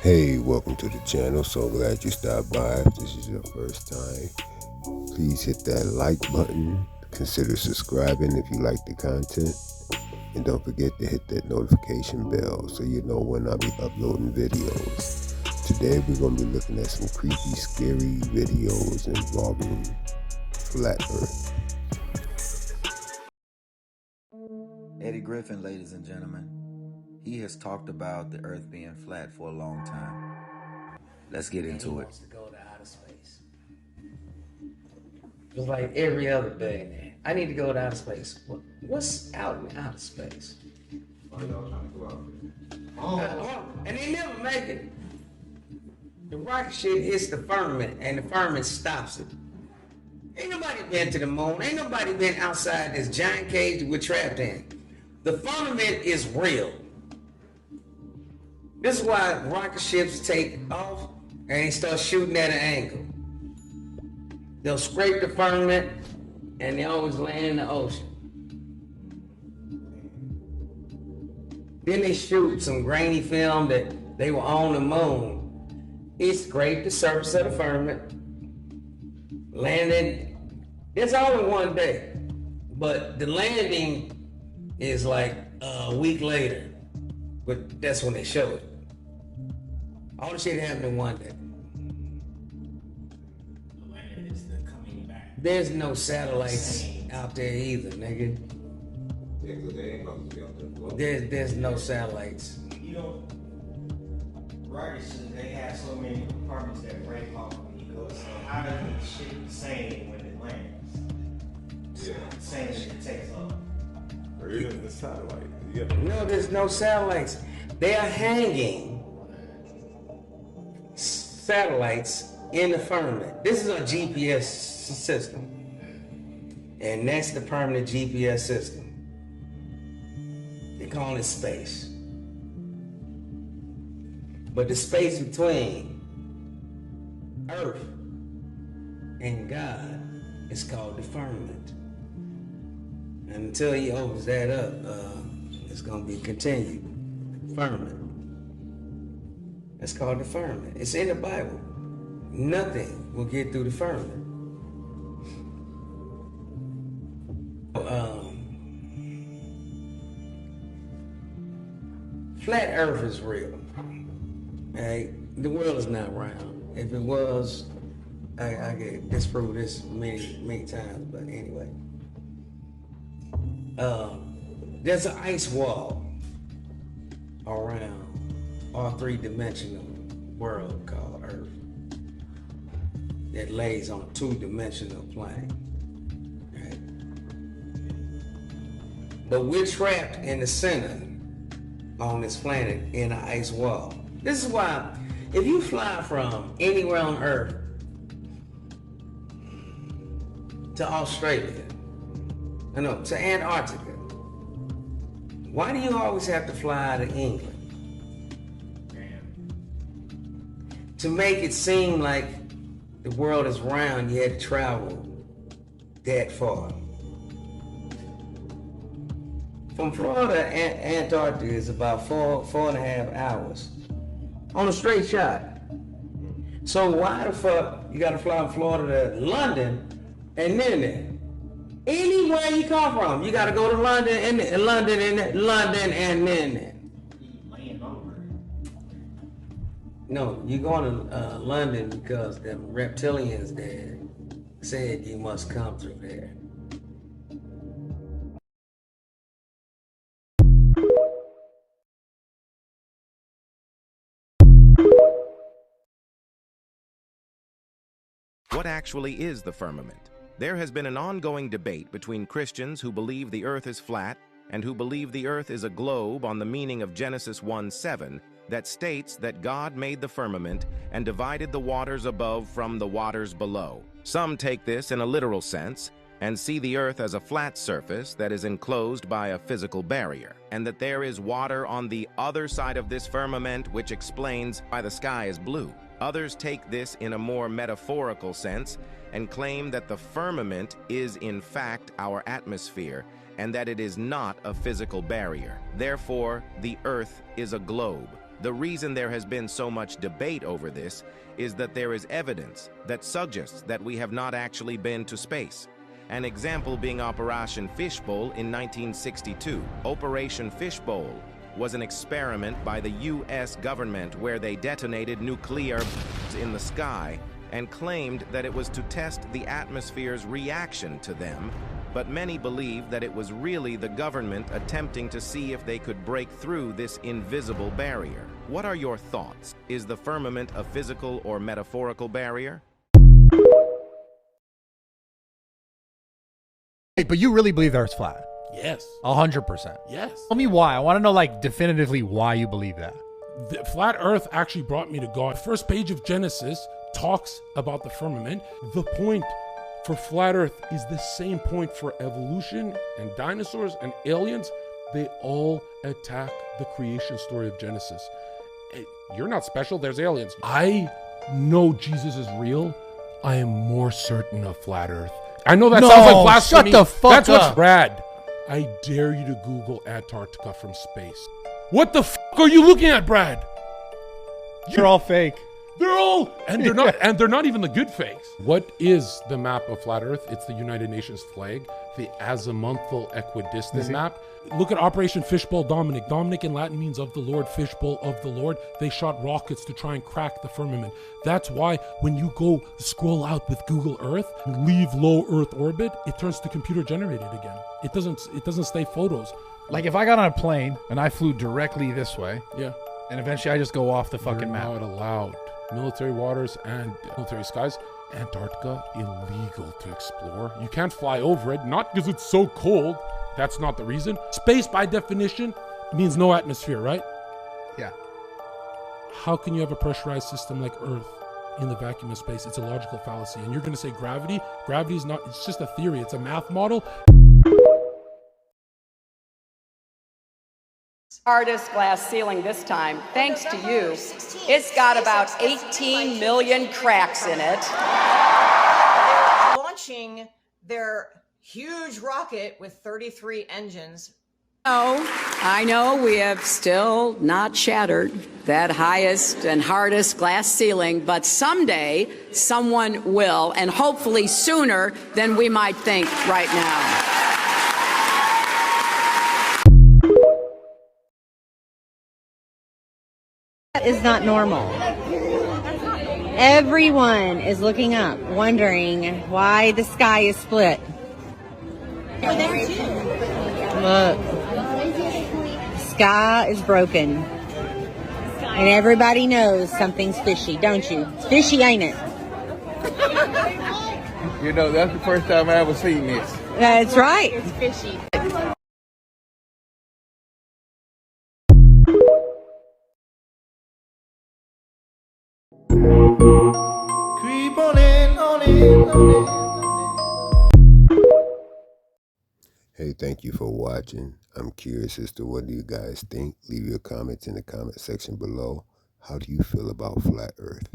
Hey, welcome to the channel. So glad you stopped by. If this is your first time, please hit that like button. Consider subscribing if you like the content. And don't forget to hit that notification bell so you know when I'll be uploading videos. Today we're going to be looking at some creepy, scary videos involving flat earth. Eddie Griffin, ladies and gentlemen. He has talked about the earth being flat for a long time. Let's get into it. He wants to go to outer space. Just like every other billionaire. I need to go to outer space. What's out in outer space? Why y'all trying to go out there? And they never make it. The rocket ship hits the firmament, and the firmament stops it. Ain't nobody been to the moon. Ain't nobody been outside this giant cage that we're trapped in. The firmament is real. This is why rocket ships take off and they start shooting at an angle. They'll scrape the firmament and they always land in the ocean. Then they shoot some grainy film that they were on the moon. It scraped the surface of the firmament, landed. It's all in one day, but the landing is like a week later. But that's when they show it. All the shit happened in one day. There's no satellites out there either, nigga. Yeah, 'cause they ain't supposed to be out there floating. There's no satellites. You know, rockets, they have so many compartments that break off when you go. So how does the shit the same when it lands? Yeah. Same as it takes off. Or even the satellite. Yeah. No, there's no satellites. They are hanging satellites in the firmament. This is a GPS system. And that's the permanent GPS system. They call it space. But the space between Earth and God is called the firmament. And until he opens that up, it's going to be continued. Firmament. That's called the firmament. It's in the Bible. Nothing will get through the firmament. Flat Earth is real. Right? The world is not round. If it was, I could disprove this many times. But anyway, there's an ice wall around our three-dimensional world called Earth that lays on a two-dimensional plane. Right? But we're trapped in the center on this planet in an ice wall. This is why if you fly from anywhere on Earth to Australia, to Antarctica, why do you always have to fly to England? To make it seem like the world is round, you had to travel that far. From Florida to Antarctica is about four and a half hours on a straight shot. So why the fuck you gotta fly from Florida to London and then there? Anywhere you come from, you gotta go to London and London and then there. Laying over. No, you're going to London because the reptilians there said you must come through there. What actually is the firmament? There has been an ongoing debate between Christians who believe the earth is flat and who believe the earth is a globe on the meaning of Genesis 1:7 that states that God made the firmament and divided the waters above from the waters below. Some take this in a literal sense and see the earth as a flat surface that is enclosed by a physical barrier, and that there is water on the other side of this firmament, which explains why the sky is blue. Others take this in a more metaphorical sense and claim that the firmament is in fact our atmosphere and that it is not a physical barrier. Therefore, the earth is a globe. The reason there has been so much debate over this is that there is evidence that suggests that we have not actually been to space. An example being Operation Fishbowl in 1962. Operation Fishbowl was an experiment by the U.S. government where they detonated nuclear in the sky and claimed that it was to test the atmosphere's reaction to them, but many believe that it was really the government attempting to see if they could break through this invisible barrier. What are your thoughts? Is the firmament a physical or metaphorical barrier? Hey, but you really believe the Earth's flat? Yes. 100%. Yes. Tell me why. I want to know, like, definitively why you believe that. The flat Earth actually brought me to God. First page of Genesis talks about the firmament. The point for flat Earth is the same point for evolution and dinosaurs and aliens. They all attack the creation story of Genesis. You're not special. There's aliens. I know Jesus is real. I am more certain of flat Earth. I know that sounds like blasphemy. Shut the fuck That's up. what's rad. I dare you to Google Antarctica from space. What the fuck are you looking at, Brad? You're all fake. They're all, and they're not, and they're not even the good fakes. What is the map of flat Earth? It's the United Nations flag, the azimuthal equidistant map. Look at Operation Fishbowl Dominic. Dominic in Latin means of the Lord, fishbowl of the Lord. They shot rockets to try and crack the firmament. That's why when you go scroll out with Google Earth, leave low Earth orbit, it turns to computer generated again. It doesn't stay photos. Like, if I got on a plane and I flew directly this way, Yeah. and eventually I just go off the fucking You're map. not allowed. Military waters and military skies. Antarctica, illegal to explore. You can't fly over it, not because it's so cold. That's not the reason. Space, by definition, means no atmosphere, right? Yeah. How can you have a pressurized system like Earth in the vacuum of space? It's a logical fallacy. And you're going to say gravity? Gravity is not, it's just a theory. It's a math model. Hardest glass ceiling this time, thanks to you. It's got about 18 million cracks in it. Launching their huge rocket with 33 engines. Oh, I know we have still not shattered that highest and hardest glass ceiling, but someday someone will, and hopefully sooner than we might think right now. That is not normal. Everyone is looking up, wondering why the sky is split. Look, the sky is broken. And everybody knows something's fishy, don't you? It's fishy, ain't it? You know, that's the first time I ever seen this. That's right. It's fishy. Creep on in, on in, on in. Hey, thank you for watching. I'm curious as to what do you guys think. Leave your comments in the comment section below. How do you feel about flat Earth?